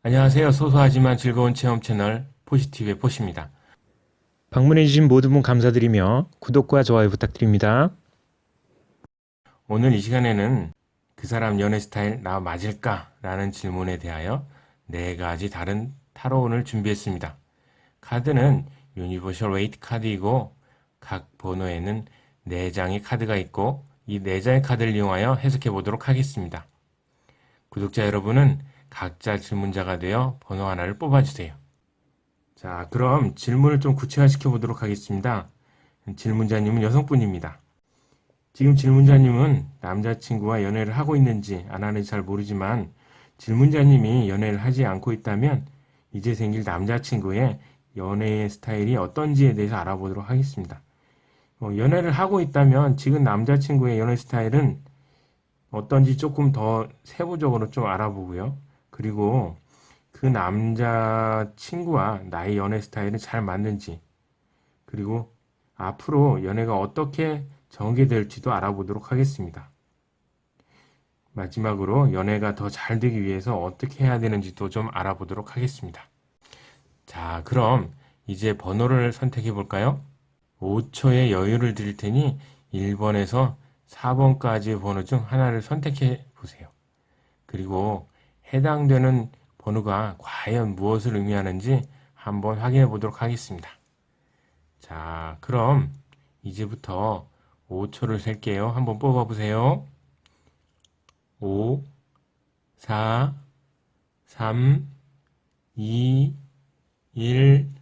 안녕하세요. 소소하지만 즐거운 체험 채널 포시티브의 포시입니다. 방문해주신 모든 분 감사드리며 구독과 좋아요 부탁드립니다. 오늘 이 시간에는 그 사람 연애 스타일 나 맞을까? 라는 질문에 대하여 네 가지 다른 타로운을 준비했습니다. 카드는 유니버셜 웨이트 카드이고 각 번호에는 4장의 카드가 있고 이 4장의 카드를 이용하여 해석해 보도록 하겠습니다. 구독자 여러분은 각자 질문자가 되어 번호 하나를 뽑아주세요. 자, 그럼 질문을 좀 구체화시켜 보도록 하겠습니다. 질문자님은 여성분입니다. 지금 질문자님은 남자친구와 연애를 하고 있는지 안 하는지 잘 모르지만 질문자님이 연애를 하지 않고 있다면 이제 생길 남자친구의 연애 스타일이 어떤지에 대해서 알아보도록 하겠습니다. 연애를 하고 있다면 지금 남자친구의 연애 스타일은 어떤지 조금 더 세부적으로 좀 알아보고요. 그리고 그 남자친구와 나의 연애 스타일은 잘 맞는지, 그리고 앞으로 연애가 어떻게 전개될지도 알아보도록 하겠습니다. 마지막으로 연애가 더 잘 되기 위해서 어떻게 해야 되는지도 좀 알아보도록 하겠습니다. 자, 그럼 이제 번호를 선택해 볼까요? 5초의 여유를 드릴 테니 1번에서 4번까지의 번호 중 하나를 선택해 보세요. 그리고 해당되는 번호가 과연 무엇을 의미하는지 한번 확인해 보도록 하겠습니다. 자, 그럼 이제부터 5초를 셀게요. 한번 뽑아 보세요. 5, 4, 3, 2, 1.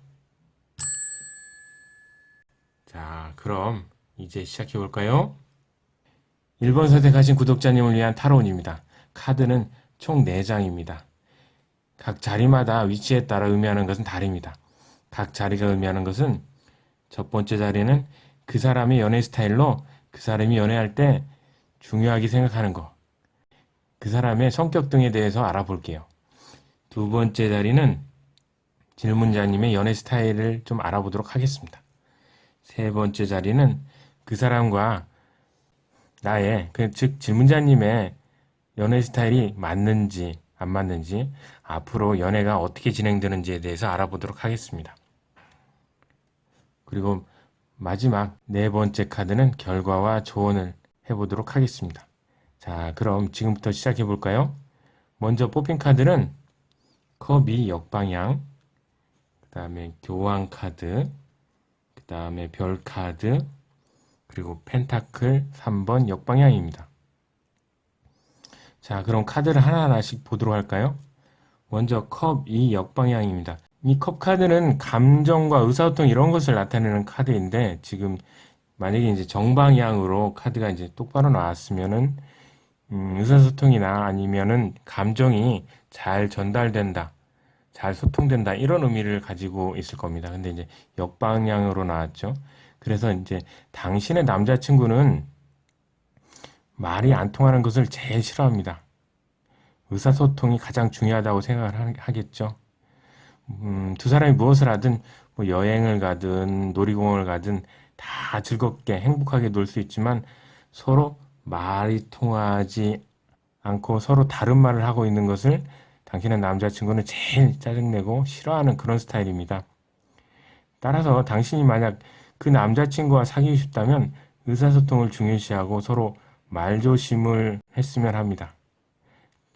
자, 그럼 이제 시작해 볼까요? 1번 선택하신 구독자님을 위한 타로운입니다. 카드는 총 4장입니다. 각 자리마다 위치에 따라 의미하는 것은 다릅니다. 각 자리가 의미하는 것은 첫 번째 자리는 그 사람의 연애 스타일로 그 사람이 연애할 때 중요하게 생각하는 것, 그 사람의 성격 등에 대해서 알아볼게요. 두 번째 자리는 질문자님의 연애 스타일을 좀 알아보도록 하겠습니다. 세 번째 자리는 그 사람과 나의, 즉 질문자님의 연애 스타일이 맞는지 안 맞는지, 앞으로 연애가 어떻게 진행되는지에 대해서 알아보도록 하겠습니다. 그리고 마지막 네 번째 카드는 결과와 조언을 해보도록 하겠습니다. 자, 그럼 지금부터 시작해 볼까요? 먼저 뽑힌 카드는 컵이 역방향, 그 다음에 교황 카드, 그 다음에 별 카드, 그리고 펜타클 3번 역방향입니다. 자, 그럼 카드를 하나하나씩 보도록 할까요? 먼저 컵이 역방향입니다. 이 컵 카드는 감정과 의사소통 이런 것을 나타내는 카드인데, 지금 만약에 이제 정방향으로 카드가 이제 똑바로 나왔으면은 의사소통이나 아니면은 감정이 잘 전달된다, 잘 소통된다 이런 의미를 가지고 있을 겁니다. 근데 이제 역방향으로 나왔죠. 그래서 이제 당신의 남자친구는 말이 안 통하는 것을 제일 싫어합니다. 의사소통이 가장 중요하다고 생각을 하겠죠. 두 사람이 무엇을 하든 뭐 여행을 가든 놀이공원을 가든 다 즐겁게 행복하게 놀 수 있지만 서로 말이 통하지 않고 서로 다른 말을 하고 있는 것을 당신의 남자친구는 제일 짜증내고 싫어하는 그런 스타일입니다. 따라서 당신이 만약 그 남자친구와 사귀고 싶다면 의사소통을 중요시하고 서로 말조심을 했으면 합니다.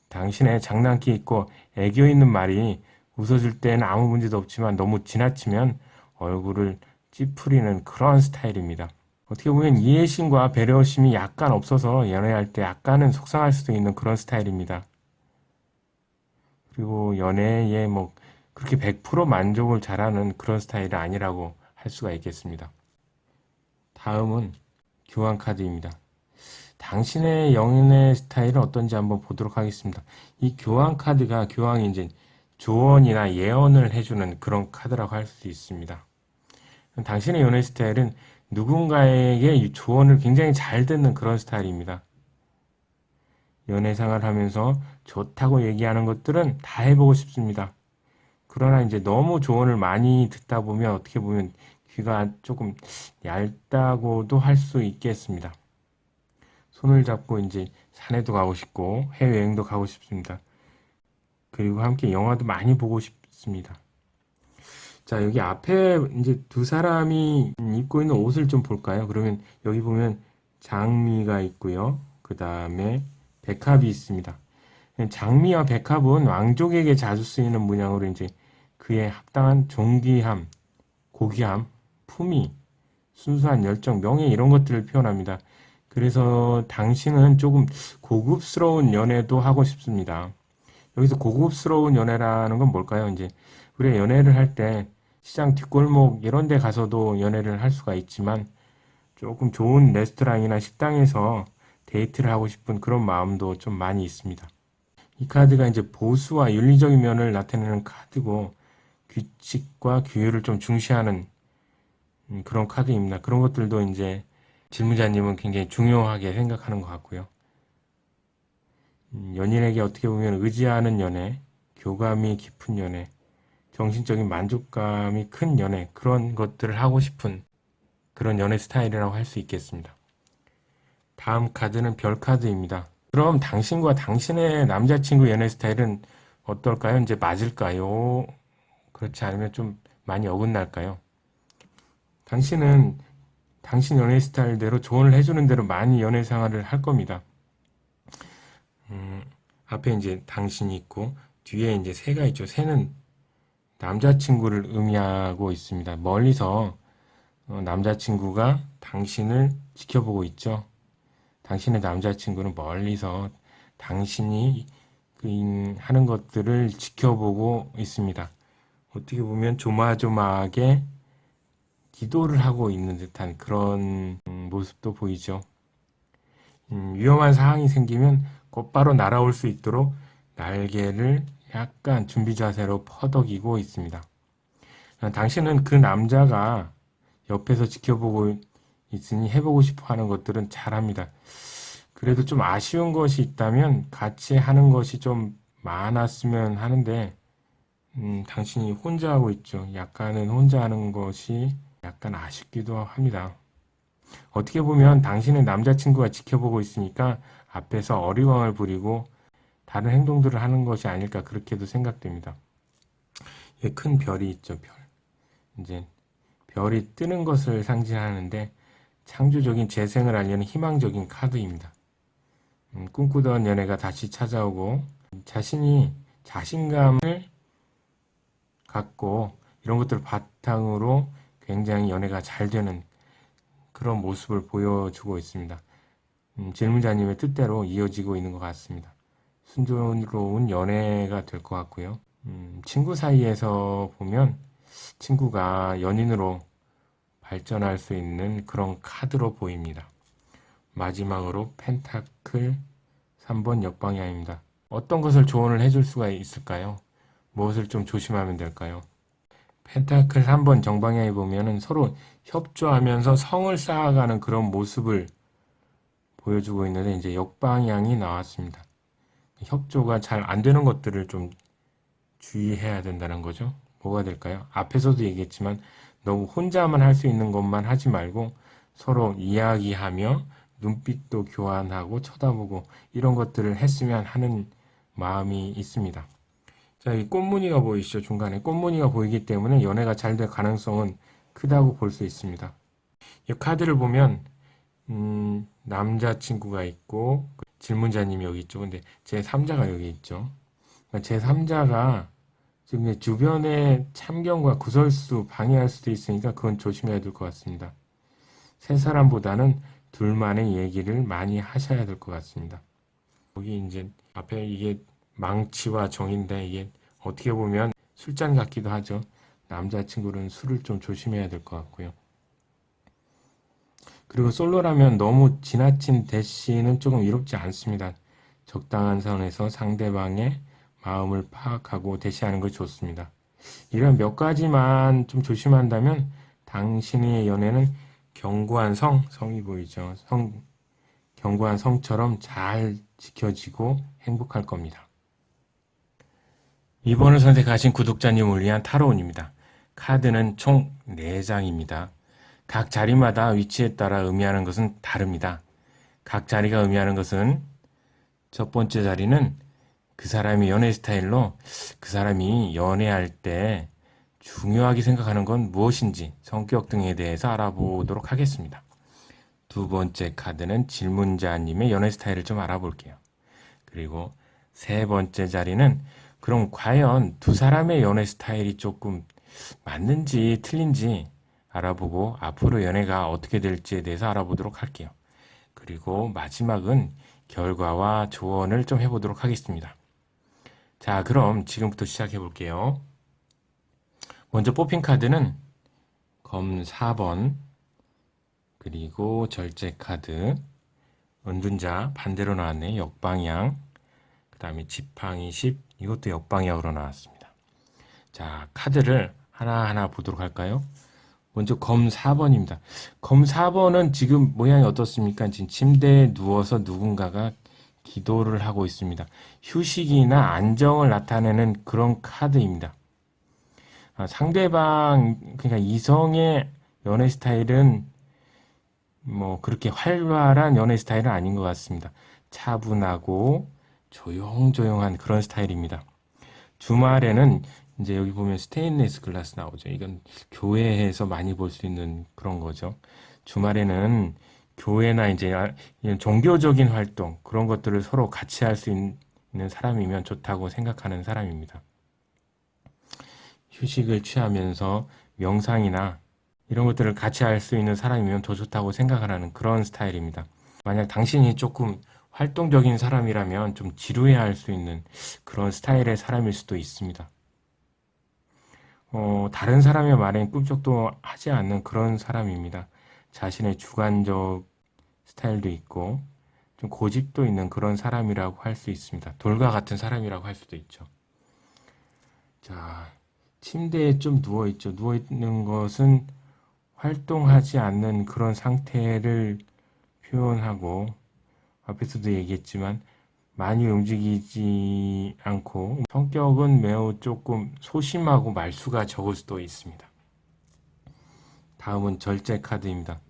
당신의 장난기 있고 애교 있는 말이 웃어줄 때는 아무 문제도 없지만 너무 지나치면 얼굴을 찌푸리는 그런 스타일입니다. 어떻게 보면 이해심과 배려심이 약간 없어서 연애할 때 약간은 속상할 수도 있는 그런 스타일입니다. 그리고 연애에 뭐 그렇게 100% 만족을 잘하는 그런 스타일은 아니라고 할 수가 있겠습니다. 다음은 교환 카드입니다. 당신의 연애 스타일은 어떤지 한번 보도록 하겠습니다. 이 교환 카드가 교환이 이제 조언이나 예언을 해주는 그런 카드라고 할 수 있습니다. 당신의 연애 스타일은 누군가에게 이 조언을 굉장히 잘 듣는 그런 스타일입니다. 연애 생활을 하면서 좋다고 얘기하는 것들은 다 해보고 싶습니다. 그러나 이제 너무 조언을 많이 듣다 보면 어떻게 보면 귀가 조금 얇다고도 할 수 있겠습니다. 손을 잡고 이제 산에도 가고 싶고 해외여행도 가고 싶습니다. 그리고 함께 영화도 많이 보고 싶습니다. 자, 여기 앞에 이제 두 사람이 입고 있는 옷을 좀 볼까요? 그러면 여기 보면 장미가 있고요. 그 다음에 백합이 있습니다. 장미와 백합은 왕족에게 자주 쓰이는 문양으로 이제 그에 합당한 존귀함, 고귀함, 품위, 순수한 열정, 명예 이런 것들을 표현합니다. 그래서 당신은 조금 고급스러운 연애도 하고 싶습니다. 여기서 고급스러운 연애라는 건 뭘까요? 이제 우리가 연애를 할 때 시장 뒷골목 이런 데 가서도 연애를 할 수가 있지만 조금 좋은 레스토랑이나 식당에서 데이트를 하고 싶은 그런 마음도 좀 많이 있습니다. 이 카드가 이제 보수와 윤리적인 면을 나타내는 카드고 규칙과 규율을 좀 중시하는 그런 카드입니다. 그런 것들도 이제 질문자님은 굉장히 중요하게 생각하는 것 같고요. 연인에게 어떻게 보면 의지하는 연애, 교감이 깊은 연애, 정신적인 만족감이 큰 연애, 그런 것들을 하고 싶은 그런 연애 스타일이라고 할 수 있겠습니다. 다음 카드는 별 카드입니다. 그럼 당신과 당신의 남자친구 연애 스타일은 어떨까요? 이제 맞을까요? 그렇지 않으면 좀 많이 어긋날까요? 당신은 당신 연애 스타일대로 조언을 해주는 대로 많이 연애 생활을 할 겁니다. 앞에 이제 당신이 있고 뒤에 이제 새가 있죠. 새는 남자친구를 의미하고 있습니다. 멀리서 남자친구가 당신을 지켜보고 있죠. 당신의 남자친구는 멀리서 당신이 하는 것들을 지켜보고 있습니다. 어떻게 보면 조마조마하게 기도를 하고 있는 듯한 그런 모습도 보이죠. 위험한 상황이 생기면 곧바로 날아올 수 있도록 날개를 약간 준비 자세로 퍼덕이고 있습니다. 당신은 그 남자가 옆에서 지켜보고 있으니 해보고 싶어 하는 것들은 잘합니다. 그래도 좀 아쉬운 것이 있다면 같이 하는 것이 좀 많았으면 하는데, 당신이 혼자 하고 있죠. 약간은 혼자 하는 것이 약간 아쉽기도 합니다. 어떻게 보면 당신의 남자친구가 지켜보고 있으니까 앞에서 어리광을 부리고 다른 행동들을 하는 것이 아닐까 그렇게도 생각됩니다. 큰 별이 있죠, 별. 이제 별이 뜨는 것을 상징하는데 창조적인 재생을 알리는 희망적인 카드입니다. 꿈꾸던 연애가 다시 찾아오고 자신이 자신감을 갖고 이런 것들을 바탕으로 굉장히 연애가 잘 되는 그런 모습을 보여주고 있습니다. 질문자님의 뜻대로 이어지고 있는 것 같습니다. 순조로운 연애가 될 것 같고요. 친구 사이에서 보면 친구가 연인으로 발전할 수 있는 그런 카드로 보입니다. 마지막으로 펜타클 3번 역방향입니다. 어떤 것을 조언을 해줄 수가 있을까요? 무엇을 좀 조심하면 될까요? 펜타클 3번 정방향에 보면은 서로 협조하면서 성을 쌓아가는 그런 모습을 보여주고 있는데 이제 역방향이 나왔습니다. 협조가 잘 안 되는 것들을 좀 주의해야 된다는 거죠. 뭐가 될까요? 앞에서도 얘기했지만 너무 혼자만 할 수 있는 것만 하지 말고 서로 이야기하며 눈빛도 교환하고 쳐다보고 이런 것들을 했으면 하는 마음이 있습니다. 자, 이 꽃무늬가 보이시죠? 중간에 꽃무늬가 보이기 때문에 연애가 잘 될 가능성은 크다고 볼 수 있습니다. 이 카드를 보면 남자친구가 있고 질문자님이 여기 있죠. 근데 제3자가 여기 있죠. 그러니까 제3자가 지금 주변의 참견과 구설수 방해할 수도 있으니까 그건 조심해야 될 것 같습니다. 세 사람보다는 둘만의 얘기를 많이 하셔야 될 것 같습니다. 여기 이제 앞에 이게 망치와 정인데 이게 어떻게 보면 술잔 같기도 하죠. 남자친구는 술을 좀 조심해야 될 것 같고요. 그리고 솔로라면 너무 지나친 대시는 조금 이롭지 않습니다. 적당한 선에서 상대방의 마음을 파악하고 대시하는 것이 좋습니다. 이런 몇 가지만 좀 조심한다면 당신의 연애는 견고한 성이 보이죠. 견고한 성처럼 잘 지켜지고 행복할 겁니다. 2번을 선택하신 구독자님을 위한 타로운입니다. 카드는 총 4장입니다. 각 자리마다 위치에 따라 의미하는 것은 다릅니다. 각 자리가 의미하는 것은 첫 번째 자리는 그 사람의 연애 스타일로 그 사람이 연애할 때 중요하게 생각하는 건 무엇인지 성격 등에 대해서 알아보도록 하겠습니다. 두 번째 카드는 질문자님의 연애 스타일을 좀 알아볼게요. 그리고 세 번째 자리는 그럼 과연 두 사람의 연애 스타일이 조금 맞는지 틀린지 알아보고 앞으로 연애가 어떻게 될지에 대해서 알아보도록 할게요. 그리고 마지막은 결과와 조언을 좀 해보도록 하겠습니다. 자, 그럼 지금부터 시작해 볼게요. 먼저 뽑힌 카드는 검 4번, 그리고 절제 카드, 은둔자 반대로 나왔네. 역방향, 그 다음에 지팡이 10, 이것도 역방향으로 나왔습니다. 자, 카드를 하나하나 보도록 할까요? 먼저 검 4번입니다. 검 4번은 지금 모양이 어떻습니까? 지금 침대에 누워서 누군가가 기도를 하고 있습니다. 휴식이나 안정을 나타내는 그런 카드입니다. 상대방, 그러니까 이성의 연애 스타일은 뭐 그렇게 활발한 연애 스타일은 아닌 것 같습니다. 차분하고 조용조용한 그런 스타일입니다. 주말에는 이제 여기 보면 스테인리스 글라스 나오죠. 이건 교회에서 많이 볼 수 있는 그런 거죠. 주말에는 교회나 이제 이런 종교적인 활동, 그런 것들을 서로 같이 할 수 있는 사람이면 좋다고 생각하는 사람입니다. 휴식을 취하면서 명상이나 이런 것들을 같이 할 수 있는 사람이면 더 좋다고 생각을 하는 그런 스타일입니다. 만약 당신이 조금 활동적인 사람이라면 좀 지루해 할 수 있는 그런 스타일의 사람일 수도 있습니다. 다른 사람의 말엔 꿈쩍도 하지 않는 그런 사람입니다. 자신의 주관적 스타일도 있고 좀 고집도 있는 그런 사람이라고 할 수 있습니다. 돌과 같은 사람이라고 할 수도 있죠. 자, 침대에 좀 누워있죠. 누워있는 것은 활동하지 않는 그런 상태를 표현하고 앞에서도 얘기했지만 많이 움직이지 않고 성격은 매우 조금 소심하고 말수가 적을 수도 있습니다. 다음은 절제 카드입니다.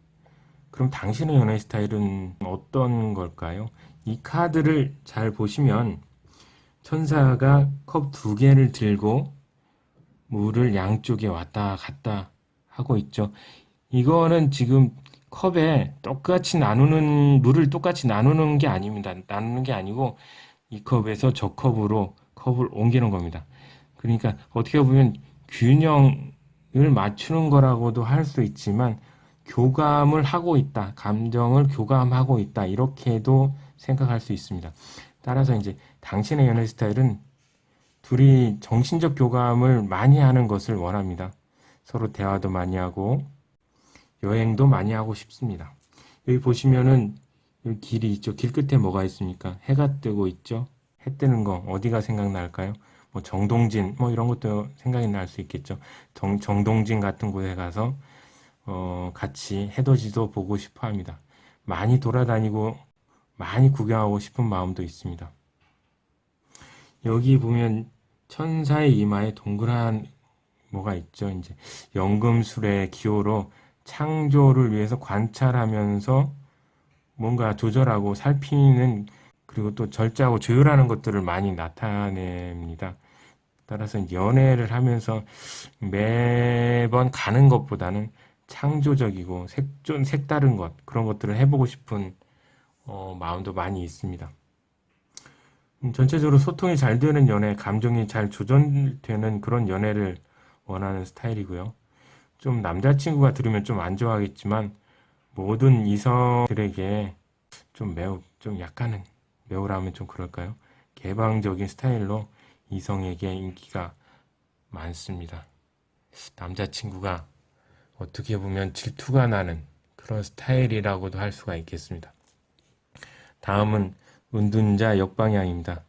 그럼 당신의 연애 스타일은 어떤 걸까요? 이 카드를 잘 보시면 천사가 컵 2개를 들고 물을 양쪽에 왔다 갔다 하고 있죠. 이거는 지금 컵에 똑같이 나누는, 물을 똑같이 나누는 게 아닙니다. 나누는 게 아니고 이 컵에서 저 컵으로 컵을 옮기는 겁니다. 그러니까 어떻게 보면 균형을 맞추는 거라고도 할 수 있지만 교감을 하고 있다. 감정을 교감하고 있다. 이렇게도 생각할 수 있습니다. 따라서 이제 당신의 연애 스타일은 둘이 정신적 교감을 많이 하는 것을 원합니다. 서로 대화도 많이 하고 여행도 많이 하고 싶습니다. 여기 보시면은 여기 길이 있죠. 길 끝에 뭐가 있습니까? 해가 뜨고 있죠. 해 뜨는 거 어디가 생각날까요? 뭐 정동진 뭐 이런 것도 생각이 날 수 있겠죠. 정동진 같은 곳에 가서 같이 해돋이도 보고 싶어 합니다. 많이 돌아다니고 많이 구경하고 싶은 마음도 있습니다. 여기 보면 천사의 이마에 동그란 뭐가 있죠. 이제 연금술의 기호로 창조를 위해서 관찰하면서 뭔가 조절하고 살피는, 그리고 또 절제하고 조율하는 것들을 많이 나타냅니다. 따라서 연애를 하면서 매번 가는 것보다는 창조적이고 색다른 것, 그런 것들을 해보고 싶은 마음도 많이 있습니다. 전체적으로 소통이 잘 되는 연애, 감정이 잘 조절되는 그런 연애를 원하는 스타일이고요. 좀 남자친구가 들으면 좀 안 좋아하겠지만 모든 이성들에게 좀 약간은, 매우라면 좀 그럴까요? 개방적인 스타일로 이성에게 인기가 많습니다. 남자친구가 어떻게 보면 질투가 나는 그런 스타일이라고도 할 수가 있겠습니다. 다음은 은둔자 역방향입니다.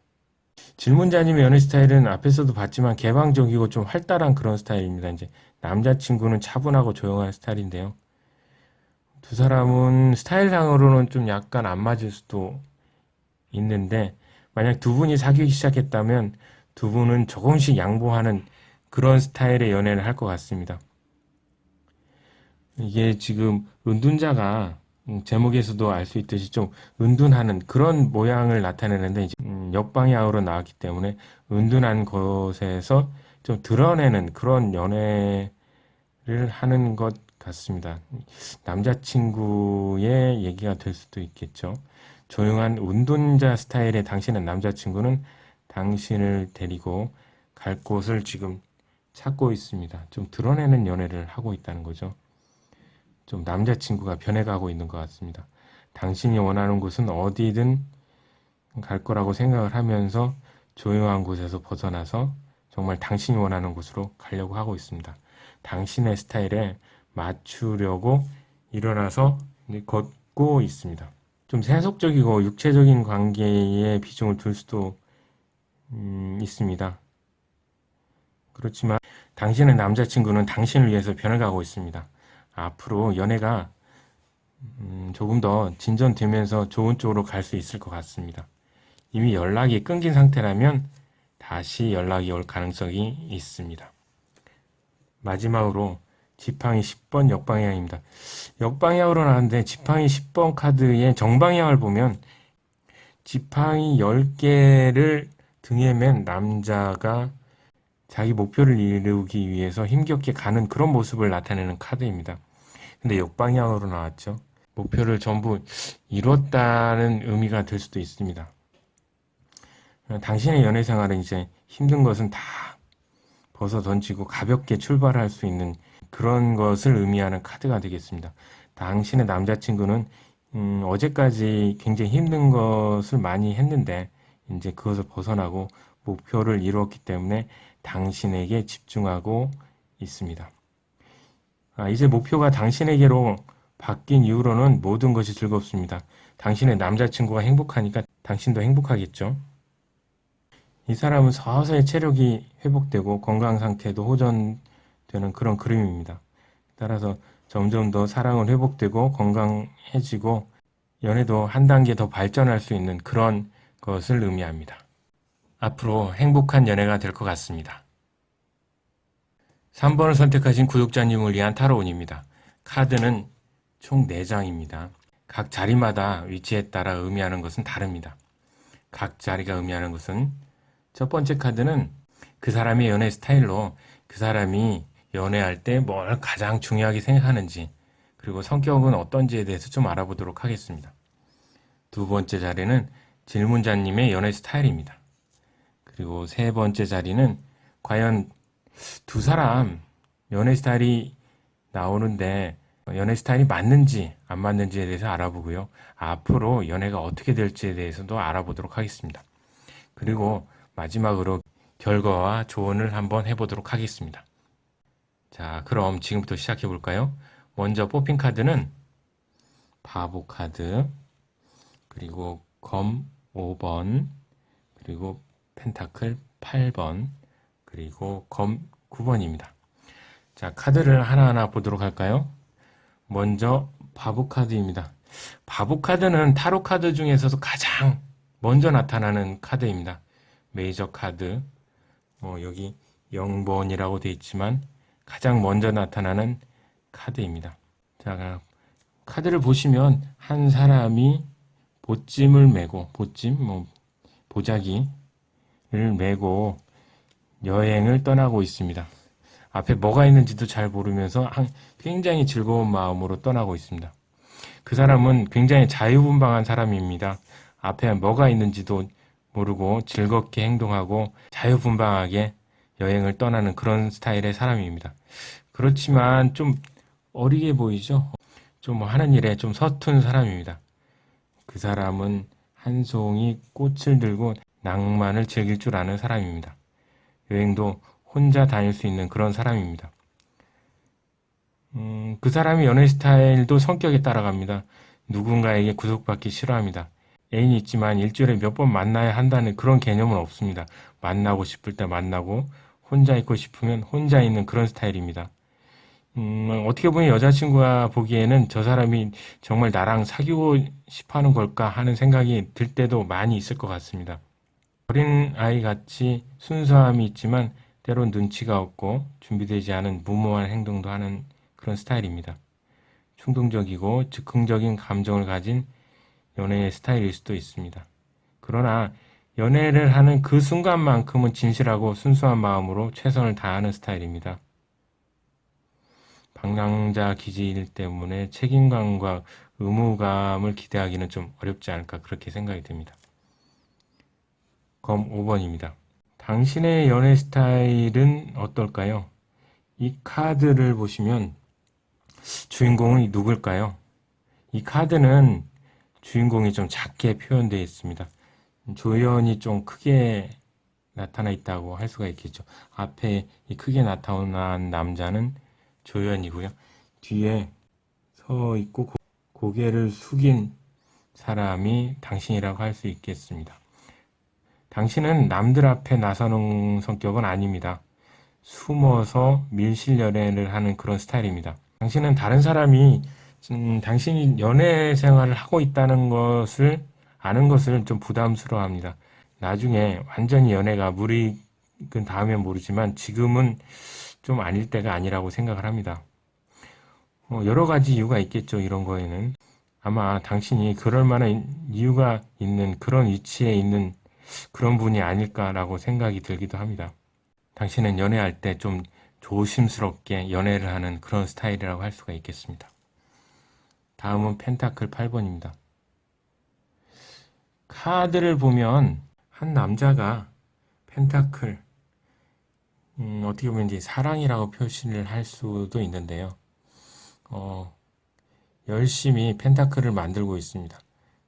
질문자님의 연애 스타일은 앞에서도 봤지만 개방적이고 좀 활달한 그런 스타일입니다. 이제 남자친구는 차분하고 조용한 스타일인데요. 두 사람은 스타일상으로는 좀 약간 안 맞을 수도 있는데 만약 두 분이 사귀기 시작했다면 두 분은 조금씩 양보하는 그런 스타일의 연애를 할 것 같습니다. 이게 지금 은둔자가 제목에서도 알 수 있듯이 좀 은둔하는 그런 모양을 나타내는데 이제 역방향으로 나왔기 때문에 은둔한 것에서 좀 드러내는 그런 연애를 하는 것 같습니다. 남자친구의 얘기가 될 수도 있겠죠. 조용한 운동자 스타일의 당신의 남자친구는 당신을 데리고 갈 곳을 지금 찾고 있습니다. 좀 드러내는 연애를 하고 있다는 거죠. 좀 남자친구가 변해가고 있는 것 같습니다. 당신이 원하는 곳은 어디든 갈 거라고 생각을 하면서 조용한 곳에서 벗어나서 정말 당신이 원하는 곳으로 가려고 하고 있습니다. 당신의 스타일에 맞추려고 일어나서 걷고 있습니다. 좀 세속적이고 육체적인 관계에 비중을 둘 수도 있습니다. 그렇지만 당신의 남자친구는 당신을 위해서 변해가고 있습니다. 앞으로 연애가 조금 더 진전되면서 좋은 쪽으로 갈 수 있을 것 같습니다. 이미 연락이 끊긴 상태라면 다시 연락이 올 가능성이 있습니다. 마지막으로 지팡이 10번 역방향입니다. 역방향으로 나왔는데 지팡이 10번 카드의 정방향을 보면 지팡이 10개를 등에 맨 남자가 자기 목표를 이루기 위해서 힘겹게 가는 그런 모습을 나타내는 카드입니다. 근데 역방향으로 나왔죠. 목표를 전부 이뤘다는 의미가 될 수도 있습니다. 당신의 연애 생활은 이제 힘든 것은 다 벗어 던지고 가볍게 출발할 수 있는 그런 것을 의미하는 카드가 되겠습니다. 당신의 남자친구는 어제까지 굉장히 힘든 것을 많이 했는데 이제 그것을 벗어나고 목표를 이루었기 때문에 당신에게 집중하고 있습니다. 이제 목표가 당신에게로 바뀐 이후로는 모든 것이 즐겁습니다. 당신의 남자친구가 행복하니까 당신도 행복하겠죠. 이 사람은 서서히 체력이 회복되고 건강 상태도 호전되는 그런 그림입니다. 따라서 점점 더 사랑은 회복되고 건강해지고 연애도 한 단계 더 발전할 수 있는 그런 것을 의미합니다. 앞으로 행복한 연애가 될 것 같습니다. 3번을 선택하신 구독자님을 위한 타로운입니다. 카드는 총 4장입니다. 각 자리마다 위치에 따라 의미하는 것은 다릅니다. 각 자리가 의미하는 것은 첫 번째 카드는 그 사람의 연애 스타일로 그 사람이 연애할 때 뭘 가장 중요하게 생각하는지 그리고 성격은 어떤지에 대해서 좀 알아보도록 하겠습니다. 두 번째 자리는 질문자님의 연애 스타일입니다. 그리고 세 번째 자리는 과연 두 사람 연애 스타일이 나오는데 연애 스타일이 맞는지 안 맞는지에 대해서 알아보고요. 앞으로 연애가 어떻게 될지에 대해서도 알아보도록 하겠습니다. 그리고 마지막으로 결과와 조언을 한번 해보도록 하겠습니다. 자, 그럼 지금부터 시작해 볼까요? 먼저 뽑힌 카드는 바보 카드, 그리고 검 5번, 그리고 펜타클 8번, 그리고 검 9번입니다. 자, 카드를 하나하나 보도록 할까요? 먼저 바보 카드입니다. 바보 카드는 타로 카드 중에서도 가장 먼저 나타나는 카드입니다. 메이저 카드, 여기 0번이라고 되어 있지만 가장 먼저 나타나는 카드입니다. 자, 카드를 보시면 한 사람이 보찜을 메고, 보자기를 메고 여행을 떠나고 있습니다. 앞에 뭐가 있는지도 잘 모르면서 굉장히 즐거운 마음으로 떠나고 있습니다. 그 사람은 굉장히 자유분방한 사람입니다. 앞에 뭐가 있는지도 모르고 즐겁게 행동하고 자유분방하게 여행을 떠나는 그런 스타일의 사람입니다. 그렇지만 좀 어리게 보이죠? 좀 하는 일에 좀 서툰 사람입니다. 그 사람은 한 송이 꽃을 들고 낭만을 즐길 줄 아는 사람입니다. 여행도 혼자 다닐 수 있는 그런 사람입니다. 그 사람의 연애 스타일도 성격에 따라갑니다. 누군가에게 구속받기 싫어합니다. 애인이 있지만 일주일에 몇 번 만나야 한다는 그런 개념은 없습니다. 만나고 싶을 때 만나고 혼자 있고 싶으면 혼자 있는 그런 스타일입니다. 어떻게 보면 여자친구가 보기에는 저 사람이 정말 나랑 사귀고 싶어 하는 걸까 하는 생각이 들 때도 많이 있을 것 같습니다. 어린 아이 같이 순수함이 있지만 때론 눈치가 없고 준비되지 않은 무모한 행동도 하는 그런 스타일입니다. 충동적이고 즉흥적인 감정을 가진 연애의 스타일일 수도 있습니다. 그러나 연애를 하는 그 순간만큼은 진실하고 순수한 마음으로 최선을 다하는 스타일입니다. 방랑자 기질 때문에 책임감과 의무감을 기대하기는 좀 어렵지 않을까 그렇게 생각이 듭니다. 검 5번입니다. 당신의 연애 스타일은 어떨까요? 이 카드를 보시면 주인공이 누굴까요? 이 카드는 주인공이 좀 작게 표현되어 있습니다. 조연이 좀 크게 나타나 있다고 할 수가 있겠죠. 앞에 이 크게 나타난 남자는 조연이고요. 뒤에 서 있고 고개를 숙인 사람이 당신이라고 할 수 있겠습니다. 당신은 남들 앞에 나서는 성격은 아닙니다. 숨어서 밀실 연애를 하는 그런 스타일입니다. 당신은 다른 사람이 당신이 연애 생활을 하고 있다는 것을 아는 것을 좀 부담스러워합니다. 나중에 완전히 연애가 무르익은 다음엔 모르지만 지금은 좀 아닐 때가 아니라고 생각을 합니다. 여러 가지 이유가 있겠죠. 이런 거에는 아마 당신이 그럴 만한 이유가 있는 그런 위치에 있는 그런 분이 아닐까라고 생각이 들기도 합니다. 당신은 연애할 때 좀 조심스럽게 연애를 하는 그런 스타일이라고 할 수가 있겠습니다. 다음은 펜타클 8번입니다. 카드를 보면 한 남자가 펜타클, 어떻게 보면 이제 사랑이라고 표시를 할 수도 있는데요. 열심히 펜타클을 만들고 있습니다.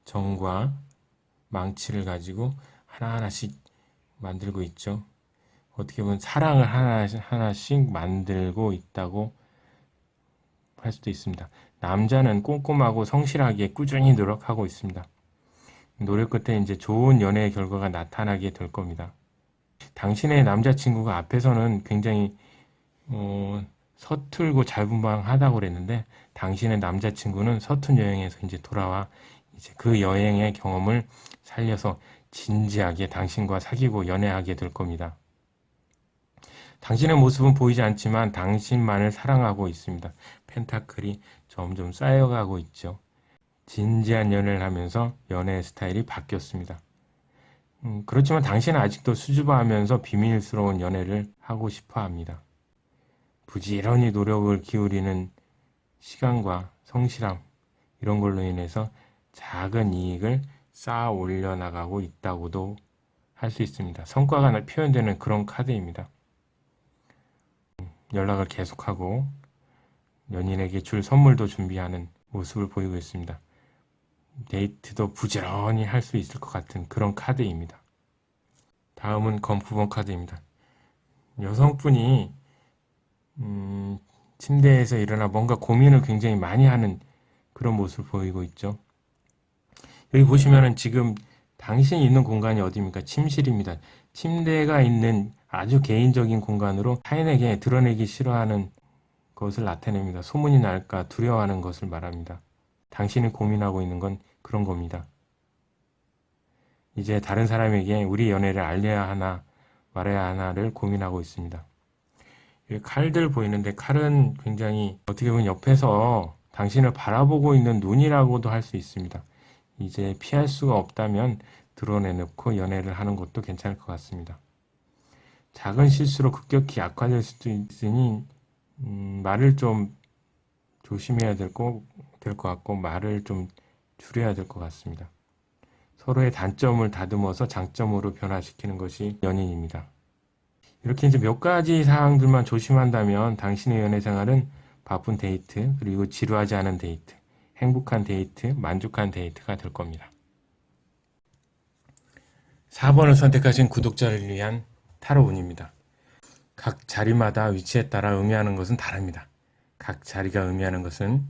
정과 망치를 가지고 하나하나씩 만들고 있죠. 어떻게 보면 사랑을 하나씩 만들고 있다고 할 수도 있습니다. 남자는 꼼꼼하고 성실하게 꾸준히 노력하고 있습니다. 노력 끝에 이제 좋은 연애의 결과가 나타나게 될 겁니다. 당신의 남자친구가 앞에서는 굉장히 서툴고 자유분방하다고 그랬는데 당신의 남자친구는 서툰 여행에서 이제 돌아와 이제 그 여행의 경험을 살려서 진지하게 당신과 사귀고 연애하게 될 겁니다. 당신의 모습은 보이지 않지만 당신만을 사랑하고 있습니다. 펜타클이 점점 쌓여가고 있죠. 진지한 연애를 하면서 연애 스타일이 바뀌었습니다. 그렇지만 당신은 아직도 수줍어하면서 비밀스러운 연애를 하고 싶어 합니다. 부지런히 노력을 기울이는 시간과 성실함, 이런 걸로 인해서 작은 이익을 쌓아 올려나가고 있다고도 할 수 있습니다. 성과가 표현되는 그런 카드입니다. 연락을 계속하고 연인에게 줄 선물도 준비하는 모습을 보이고 있습니다. 데이트도 부지런히 할 수 있을 것 같은 그런 카드입니다. 다음은 검 9번 카드입니다. 여성분이 침대에서 일어나 뭔가 고민을 굉장히 많이 하는 그런 모습을 보이고 있죠. 여기 보시면은 지금 당신이 있는 공간이 어디입니까? 침실입니다. 침대가 있는 아주 개인적인 공간으로 타인에게 드러내기 싫어하는 것을 나타냅니다. 소문이 날까 두려워하는 것을 말합니다. 당신이 고민하고 있는 건 그런 겁니다. 이제 다른 사람에게 우리 연애를 알려야 하나 말아야 하나를 고민하고 있습니다. 여기 칼들 보이는데 칼은 굉장히 어떻게 보면 옆에서 당신을 바라보고 있는 눈이라고도 할 수 있습니다. 이제 피할 수가 없다면 드러내놓고 연애를 하는 것도 괜찮을 것 같습니다. 작은 실수로 급격히 악화될 수도 있으니 말을 좀 조심해야 될 것 같고 말을 좀 줄여야 될 것 같습니다. 서로의 단점을 다듬어서 장점으로 변화시키는 것이 연인입니다. 이렇게 이제 몇 가지 사항들만 조심한다면 당신의 연애 생활은 바쁜 데이트, 그리고 지루하지 않은 데이트, 행복한 데이트, 만족한 데이트가 될 겁니다. 4번을 선택하신 구독자를 위한 타로 운입니다. 각 자리마다 위치에 따라 의미하는 것은 다릅니다. 각 자리가 의미하는 것은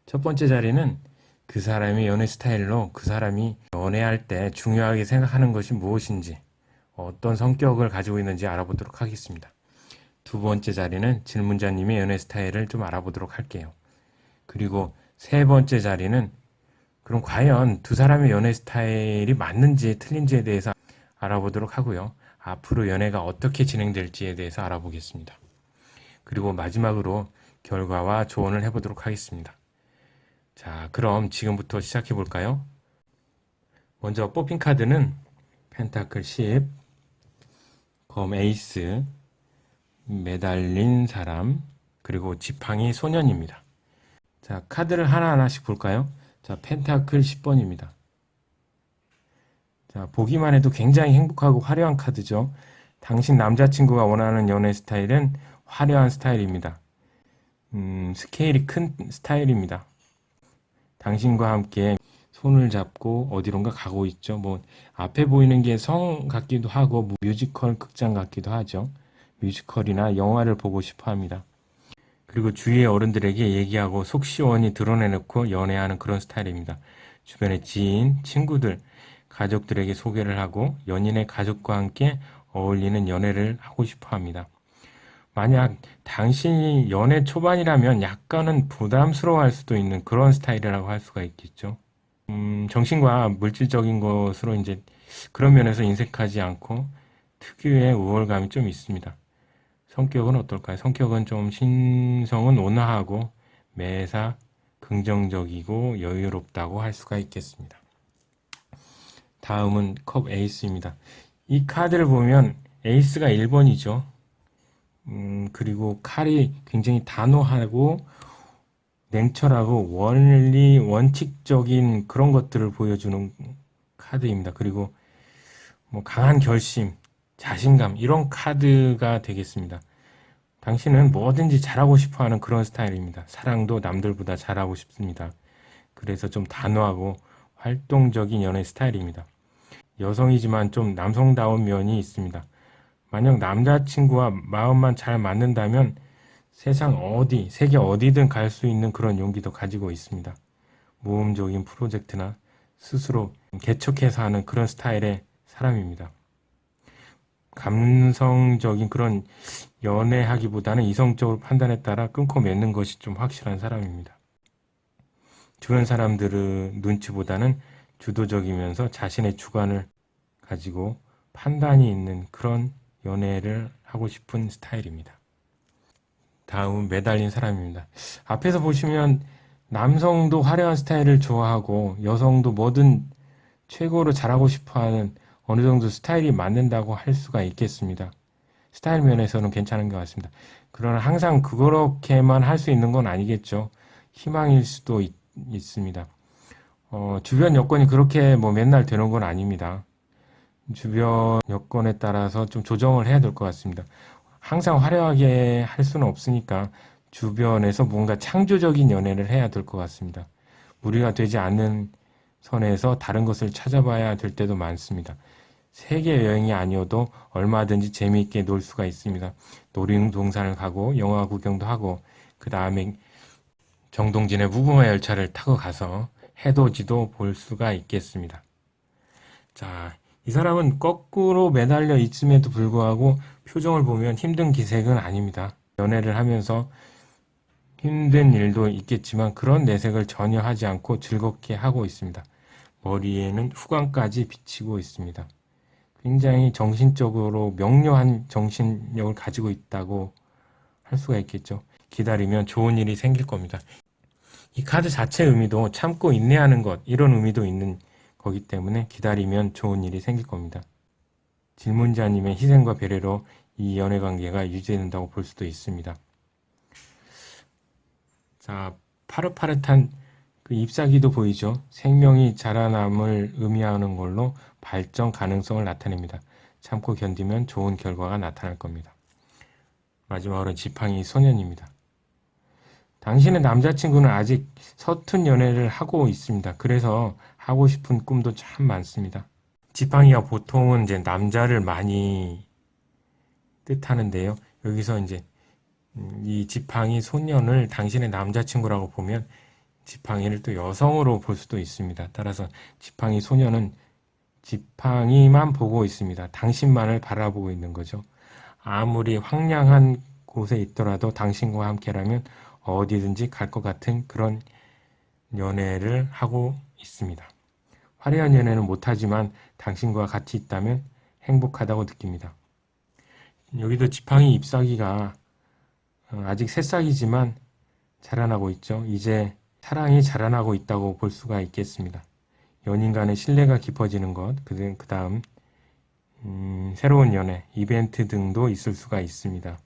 첫 번째 자리는 그 사람의 연애 스타일로 그 사람이 연애할 때 중요하게 생각하는 것이 무엇인지, 어떤 성격을 가지고 있는지 알아보도록 하겠습니다. 두 번째 자리는 질문자님의 연애 스타일을 좀 알아보도록 할게요. 그리고 세 번째 자리는 그럼 과연 두 사람의 연애 스타일이 맞는지 틀린지에 대해서 알아보도록 하고요. 앞으로 연애가 어떻게 진행될지에 대해서 알아보겠습니다. 그리고 마지막으로 결과와 조언을 해보도록 하겠습니다. 자, 그럼 지금부터 시작해 볼까요? 먼저 뽑힌 카드는 펜타클 10, 검 에이스, 매달린 사람, 그리고 지팡이 소년입니다. 자, 카드를 하나하나씩 볼까요? 자, 펜타클 10번입니다. 자, 보기만 해도 굉장히 행복하고 화려한 카드죠. 당신 남자친구가 원하는 연애 스타일은 화려한 스타일입니다. 스케일이 큰 스타일입니다. 당신과 함께 손을 잡고 어디론가 가고 있죠. 뭐 앞에 보이는 게 성 같기도 하고 뮤지컬 극장 같기도 하죠. 뮤지컬이나 영화를 보고 싶어 합니다. 그리고 주위의 어른들에게 얘기하고 속 시원히 드러내놓고 연애하는 그런 스타일입니다. 주변의 지인, 친구들, 가족들에게 소개를 하고 연인의 가족과 함께 어울리는 연애를 하고 싶어 합니다. 만약 당신이 연애 초반이라면 약간은 부담스러워할 수도 있는 그런 스타일이라고 할 수가 있겠죠. 정신과 물질적인 것으로 이제 그런 면에서 인색하지 않고 특유의 우월감이 좀 있습니다. 성격은 어떨까요? 성격은 좀 신성은 온화하고 매사 긍정적이고 여유롭다고 할 수가 있겠습니다. 다음은 컵 에이스입니다. 이 카드를 보면 에이스가 1번이죠. 그리고 칼이 굉장히 단호하고 냉철하고 원칙적인 그런 것들을 보여주는 카드입니다. 그리고 뭐 강한 결심, 자신감 이런 카드가 되겠습니다. 당신은 뭐든지 잘하고 싶어 하는 그런 스타일입니다. 사랑도 남들보다 잘하고 싶습니다. 그래서 좀 단호하고 활동적인 연애 스타일입니다. 여성이지만 좀 남성다운 면이 있습니다. 만약 남자친구와 마음만 잘 맞는다면 세상 어디, 세계 어디든 갈 수 있는 그런 용기도 가지고 있습니다. 모험적인 프로젝트나 스스로 개척해서 하는 그런 스타일의 사람입니다. 감성적인 그런 연애하기보다는 이성적으로 판단에 따라 끊고 맺는 것이 좀 확실한 사람입니다. 주변 사람들의 눈치보다는 주도적이면서 자신의 주관을 가지고 판단이 있는 그런 연애를 하고 싶은 스타일입니다. 다음은 매달린 사람입니다. 앞에서 보시면 남성도 화려한 스타일을 좋아하고 여성도 뭐든 최고로 잘하고 싶어하는 어느 정도 스타일이 맞는다고 할 수가 있겠습니다. 스타일 면에서는 괜찮은 것 같습니다. 그러나 항상 그렇게만 할 수 있는 건 아니겠죠. 희망일 수도 있습니다. 주변 여건이 그렇게 뭐 맨날 되는 건 아닙니다. 주변 여건에 따라서 좀 조정을 해야 될 것 같습니다. 항상 화려하게 할 수는 없으니까 주변에서 뭔가 창조적인 연애를 해야 될 것 같습니다. 무리가 되지 않는 선에서 다른 것을 찾아봐야 될 때도 많습니다. 세계 여행이 아니어도 얼마든지 재미있게 놀 수가 있습니다. 놀이동산을 가고 영화 구경도 하고 그 다음에 정동진의 무궁화 열차를 타고 가서 해돋이도 볼 수가 있겠습니다. 자, 이 사람은 거꾸로 매달려 있음에도 불구하고 표정을 보면 힘든 기색은 아닙니다. 연애를 하면서 힘든 일도 있겠지만 그런 내색을 전혀 하지 않고 즐겁게 하고 있습니다. 머리에는 후광까지 비치고 있습니다. 굉장히 정신적으로 명료한 정신력을 가지고 있다고 할 수가 있겠죠. 기다리면 좋은 일이 생길 겁니다. 이 카드 자체 의미도 참고 인내하는 것 이런 의미도 있는 거기 때문에 기다리면 좋은 일이 생길 겁니다. 질문자님의 희생과 배려로 이 연애관계가 유지된다고 볼 수도 있습니다. 자, 파릇파릇한 그 잎사귀도 보이죠? 생명이 자라남을 의미하는 걸로 발전 가능성을 나타냅니다. 참고 견디면 좋은 결과가 나타날 겁니다. 마지막으로 지팡이 소년입니다. 당신의 남자친구는 아직 서툰 연애를 하고 있습니다. 그래서 하고 싶은 꿈도 참 많습니다. 지팡이가 보통은 이제 남자를 많이 뜻하는데요. 여기서 이제 이 지팡이 소년을 당신의 남자친구라고 보면 지팡이를 또 여성으로 볼 수도 있습니다. 따라서 지팡이 소년은 지팡이만 보고 있습니다. 당신만을 바라보고 있는 거죠. 아무리 황량한 곳에 있더라도 당신과 함께라면 어디든지 갈 것 같은 그런 연애를 하고 있습니다. 화려한 연애는 못하지만 당신과 같이 있다면 행복하다고 느낍니다. 여기도 지팡이 잎사귀가 아직 새싹이지만 자라나고 있죠. 이제 사랑이 자라나고 있다고 볼 수가 있겠습니다. 연인 간의 신뢰가 깊어지는 것, 그 다음 새로운 연애, 이벤트 등도 있을 수가 있습니다.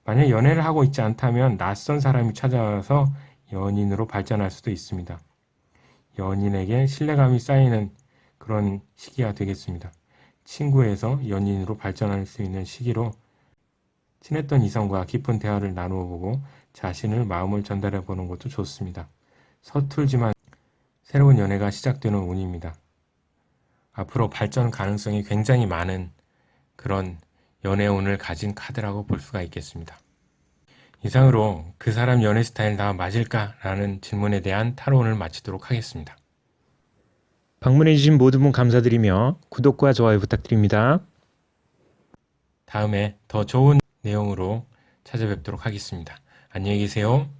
만약 연애를 하고 있지 않다면 낯선 사람이 찾아와서 연인으로 발전할 수도 있습니다. 연인에게 신뢰감이 쌓이는 그런 시기가 되겠습니다. 친구에서 연인으로 발전할 수 있는 시기로 친했던 이성과 깊은 대화를 나누어 보고 자신의 마음을 전달해 보는 것도 좋습니다. 서툴지만 새로운 연애가 시작되는 운입니다. 앞으로 발전 가능성이 굉장히 많은 그런 연애운을 가진 카드라고 볼 수가 있겠습니다. 이상으로 그 사람 연애 스타일 다 맞을까라는 질문에 대한 타로운을 마치도록 하겠습니다. 방문해주신 모든 분 감사드리며 구독과 좋아요 부탁드립니다. 다음에 더 좋은 내용으로 찾아뵙도록 하겠습니다. 안녕히 계세요.